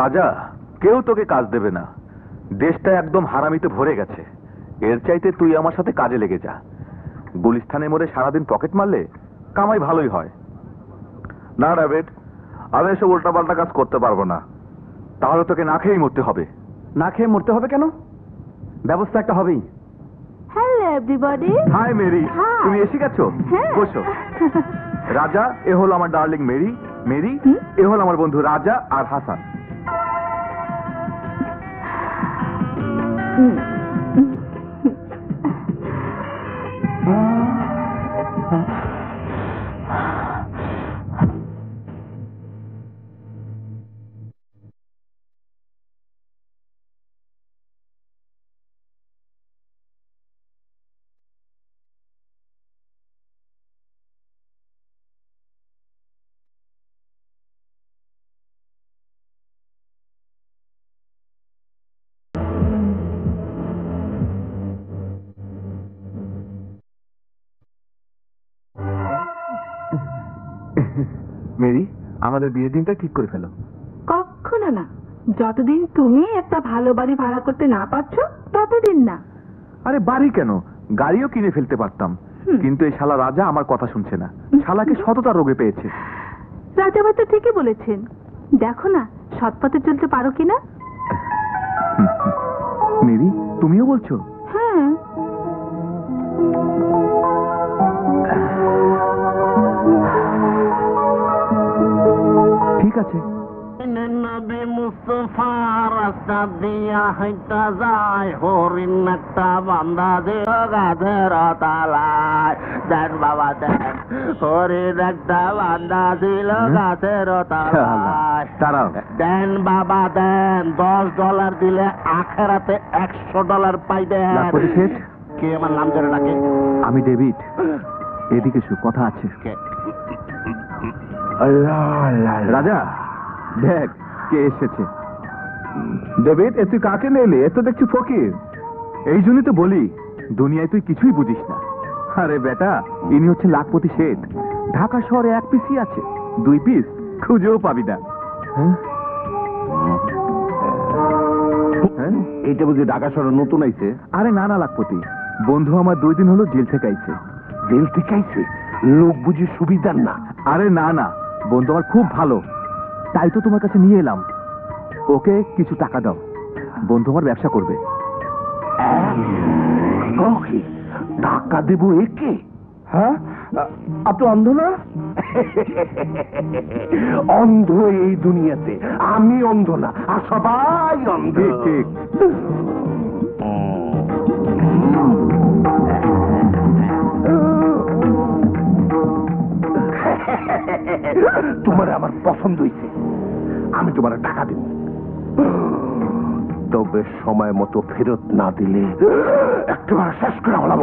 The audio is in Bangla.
রাজা, কেউ তোকে কাজ দেবে না। দেশটা একদম হারামিতে ভরে গেছে। এর চাইতে তুই আমার সাথে কাজে লেগে যা। গুলিস্তানে মোড়ে সারাদিন পকেট মারলে কামাই ভালোই হয়। না ডেভিড, আমি এসব উল্টাপাল্টা কাজ করতে পারবো না। তাহলে তোকে না খেয়েই মরতে হবে। না খেয়ে মরতে হবে কেন? ব্যবস্থা একটা হবেই। Hello everybody. Hi Mary, Hi. তুমি এসে গেছো? হ্যাঁ। বসো। রাজা, এ হলো আমার ডার্লিং মেরি। মেরি, এ হলো আমার বন্ধু রাজা আর হাসান। মেরি, আমাদের বিয়ের দিনটা ঠিক করে ফেলো। কখনো না। যতদিন তুমি একটা ভালো বাড়ি ভাড়া করতে না পারছো ততদিন না। আরে বাড়ি কেন, গাড়িও কিনে ফেলতে পারতাম। কিন্তু এই শালা রাজা আমার কথা শুনছে না। শালাকে সততা রোগে পেয়েছে। রাজাবাই তো ঠিকই বলেছেন। দেখো না সৎ পথে চলতে পারো কিনা। মেরি, তুমিও বলছো? হ্যাঁ। ঠিক আছে। নবী মুস্তফা রাস্তা দিয়া হাইটা যায়, হরিণ একটা বান্দা দিয়ে গাধের তালায়। দেন বাবা দেন, হরিণ একটা বান্দা দিল গাধের তালায়। দাঁড়াও। দেন বাবা দেন, $10 দিলে আখেরাতে $100 পাইবেন। লাখপতি শেঠ, কে আমার নাম ধরে ডাকে? আমি ডেভিড। এদিকে শু, কথা আছে। রাজা, দেখ কে এসেছে। ডেভিড, এ তুই কাকে নিলি? এ তো দেখছি ফকির। এই জন্যই তো বলি, দুনিয়ায় তুই কিছুই বুঝিস না। আরে বেটা, ইনি হচ্ছে লাখপতি শেঠ। ঢাকা শহরে 1 পিসই আছে, 2 পিস খুঁজেও পাবি না। হ্যাঁ? হ্যাঁ? এইটা বুঝি ঢাকা শহরে নতুন আইছে? আরে না না লাখপতি, বন্ধু আমার 2 দিন হলো জেল থেকে আইছে। জেল থেকে আইছে? লোক বুঝি সুবিধার না? আরে না না, বন্ধু আমার খুব ভালো, তাই তো তোমার কাছে নিয়ে এলাম। ওকে কিছু টাকা দাও, বন্ধু আমার ব্যবসা করবে। ওকে, টাকা দেবো একে? হ্যাঁ, আপনি অন্ধ না? অন্ধ এই দুনিয়াতে, আমি অন্ধ না, আর সবাই অন্ধ। ঠিক ঠিক। তোমার আমার পছন্দ হয়েছে, আমি তোমার টাকা দেব। তবে সময় মতো ফেরত না দিলে একেবারে শেষ করে হলাম।